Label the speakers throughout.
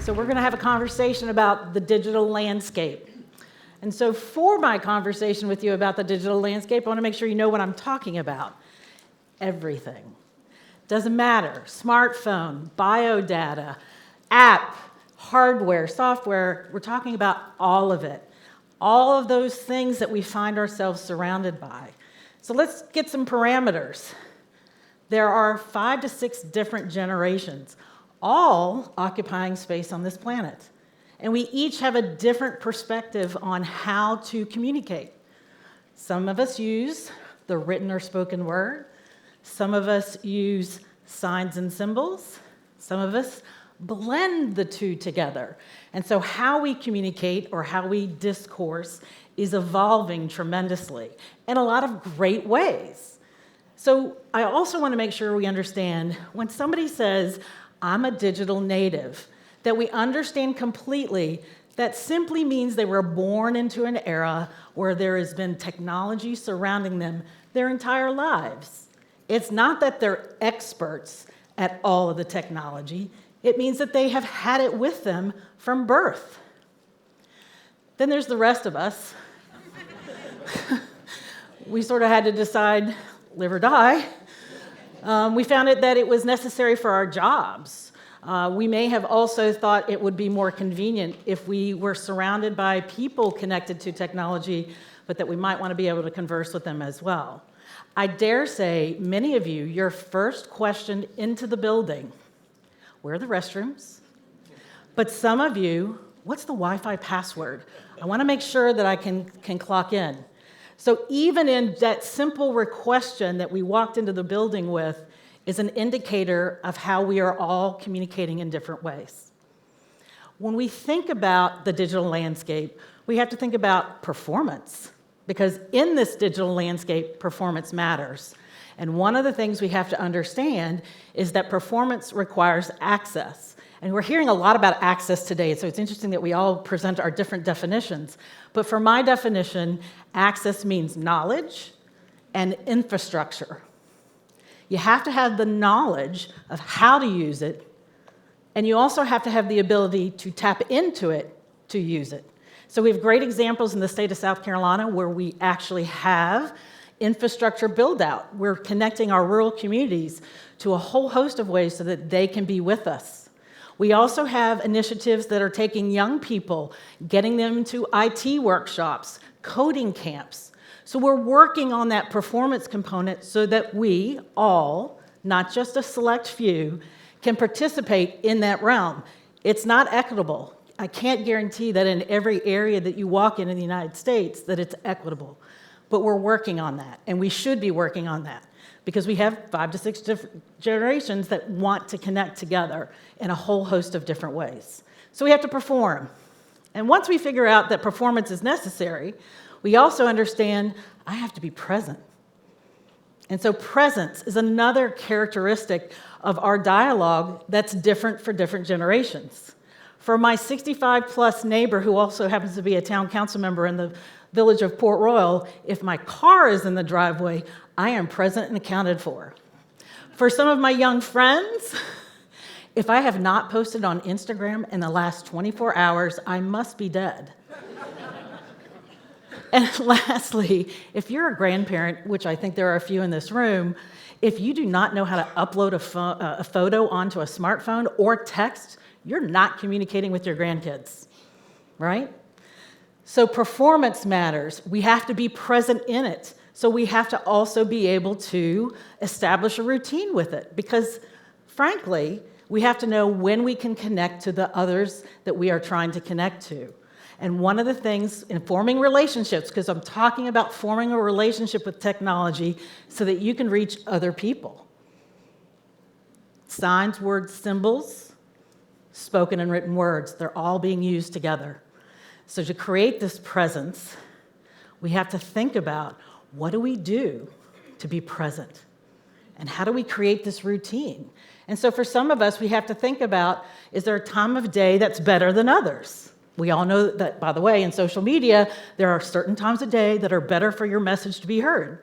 Speaker 1: So we're going to have a conversation about the digital landscape. And so for my conversation with you about the digital landscape, I want to make sure you know what I'm talking about. Everything. Doesn't matter. Smartphone, biodata, app, hardware, software. We're talking about all of it. All of those things that we find ourselves surrounded by. So let's get some parameters. There are 5 to 6 different generations, all occupying space on this planet. And we each have a different perspective on how to communicate. Some of us use the written or spoken word. Some of us use signs and symbols. Some of us blend the two together. And so how we communicate or how we discourse is evolving tremendously in a lot of great ways. So I also want to make sure we understand when somebody says, I'm a digital native, that we understand completely that simply means they were born into an era where there has been technology surrounding them their entire lives. It's not that they're experts at all of the technology. It means that they have had it with them from birth. Then there's the rest of us. We sort of had to decide, live or die. We found that it was necessary for our jobs. We may have also thought it would be more convenient if we were surrounded by people connected to technology, but that we might want to be able to converse with them as well. I dare say, many of you, your first question into the building, where are the restrooms? But some of you, what's the Wi-Fi password? I want to make sure that I can clock in. So even in that simple question that we walked into the building with is an indicator of how we are all communicating in different ways. When we think about the digital landscape, we have to think about performance, because in this digital landscape, performance matters. And one of the things we have to understand is that performance requires access. And we're hearing a lot about access today, so it's interesting that we all present our different definitions. But for my definition, access means knowledge and infrastructure. You have to have the knowledge of how to use it, and you also have to have the ability to tap into it to use it. So we have great examples in the state of South Carolina where we actually have infrastructure build-out. We're connecting our rural communities to a whole host of ways so that they can be with us. We also have initiatives that are taking young people, getting them to IT workshops, coding camps. So we're working on that performance component so that we all, not just a select few, can participate in that realm. It's not equitable. I can't guarantee that in every area that you walk in the United States that it's equitable. But we're working on that, and we should be working on that because we have 5 to 6 different generations that want to connect together in a whole host of different ways. So we have to perform. And once we figure out that performance is necessary, we also understand I have to be present. And so presence is another characteristic of our dialogue that's different for different generations. For my 65-plus neighbor, who also happens to be a town council member in the village of Port Royal, if my car is in the driveway, I am present and accounted for. For some of my young friends, if I have not posted on Instagram in the last 24 hours, I must be dead. And lastly, if you're a grandparent, which I think there are a few in this room, if you do not know how to upload a photo onto a smartphone or text, you're not communicating with your grandkids, right? So performance matters. We have to be present in it. So we have to also be able to establish a routine with it because, frankly, we have to know when we can connect to the others that we are trying to connect to. And one of the things in forming relationships, because I'm talking about forming a relationship with technology so that you can reach other people. Signs, words, symbols, spoken and written words, they're all being used together. So to create this presence, we have to think about what do we do to be present? And how do we create this routine? And so for some of us, we have to think about, is there a time of day that's better than others? We all know that, by the way, in social media, there are certain times of day that are better for your message to be heard.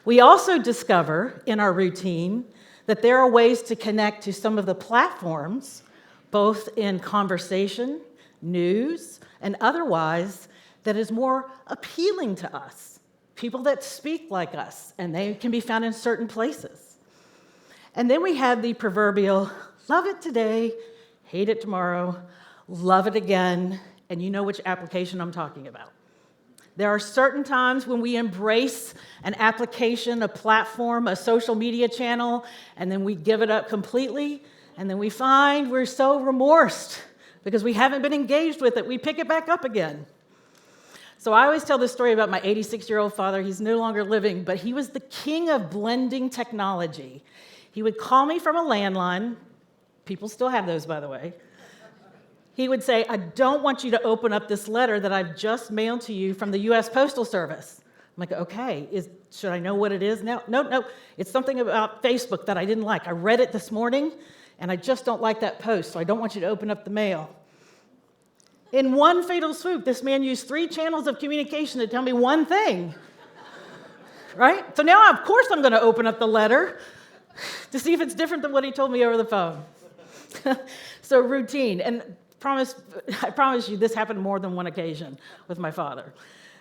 Speaker 1: We also discover in our routine that there are ways to connect to some of the platforms, both in conversation, news, and otherwise, that is more appealing to us. People that speak like us, and they can be found in certain places. And then we have the proverbial, love it today, hate it tomorrow, love it again, and you know which application I'm talking about. There are certain times when we embrace an application, a platform, a social media channel, and then we give it up completely, and then we find we're so remorsed because we haven't been engaged with it. We pick it back up again. So I always tell this story about my 86-year-old father. He's no longer living, but he was the king of blending technology. He would call me from a landline. People still have those, by the way. He would say, I don't want you to open up this letter that I've just mailed to you from the U.S. Postal Service. I'm like, okay, should I know what it is now? No, it's something about Facebook that I didn't like. I read it this morning, and I just don't like that post, so I don't want you to open up the mail. In one fatal swoop, this man used 3 channels of communication to tell me one thing, right? So now, of course, I'm going to open up the letter to see if it's different than what he told me over the phone. So routine, and I promise you, this happened more than one occasion with my father.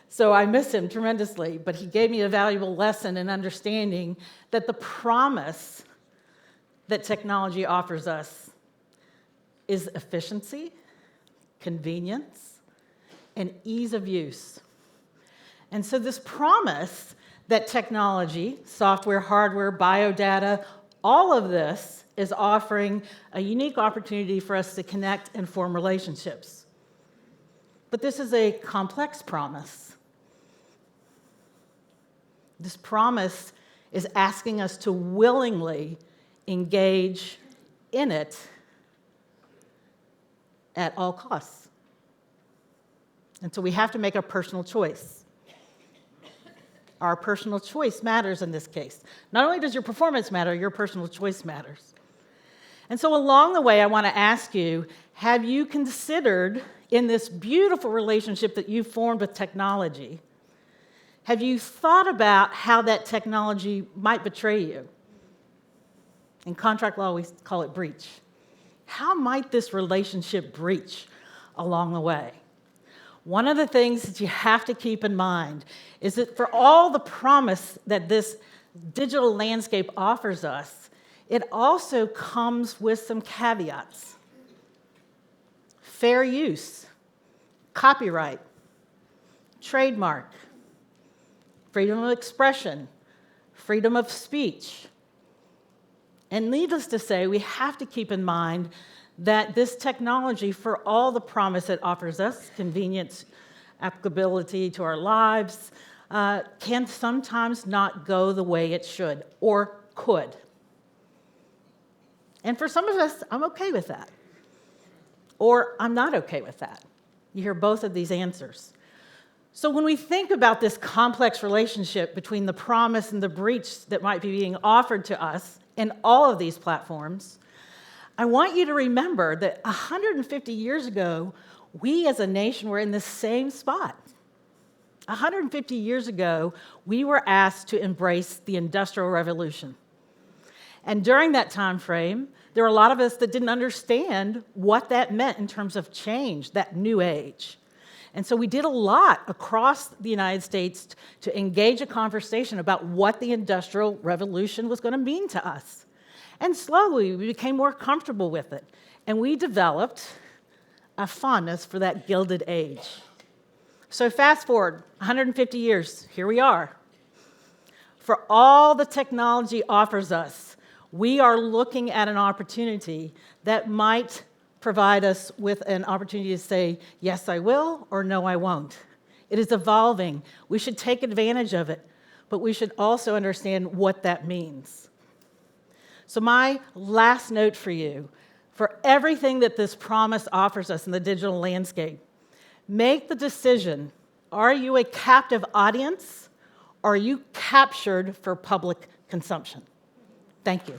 Speaker 1: So I miss him tremendously, but he gave me a valuable lesson in understanding that the promise that technology offers us is efficiency, convenience, and ease of use. And so this promise that technology, software, hardware, biodata, all of this is offering a unique opportunity for us to connect and form relationships. But this is a complex promise. This promise is asking us to willingly engage in it at all costs. And so we have to make a personal choice. Our personal choice matters in this case. Not only does your performance matter, your personal choice matters. And so along the way, I want to ask you, have you considered in this beautiful relationship that you've formed with technology, have you thought about how that technology might betray you? In contract law, we call it breach. How might this relationship breach along the way? One of the things that you have to keep in mind is that for all the promise that this digital landscape offers us, it also comes with some caveats. Fair use, copyright, trademark, freedom of expression, freedom of speech. And needless to say, we have to keep in mind that this technology, for all the promise it offers us, convenience, applicability to our lives, can sometimes not go the way it should or could. And for some of us, I'm okay with that. Or I'm not okay with that. You hear both of these answers. So when we think about this complex relationship between the promise and the breach that might be being offered to us in all of these platforms, I want you to remember that 150 years ago, we as a nation were in the same spot. 150 years ago, we were asked to embrace the Industrial Revolution. And during that time frame, there were a lot of us that didn't understand what that meant in terms of change, that new age. And so we did a lot across the United States to engage a conversation about what the Industrial Revolution was going to mean to us. And slowly, we became more comfortable with it. And we developed a fondness for that Gilded Age. So fast forward 150 years, here we are. For all the technology offers us, we are looking at an opportunity that might provide us with an opportunity to say, yes, I will, or no, I won't. It is evolving. We should take advantage of it, but we should also understand what that means. So my last note for you, for everything that this promise offers us in the digital landscape, make the decision, are you a captive audience, or are you captured for public consumption? Thank you.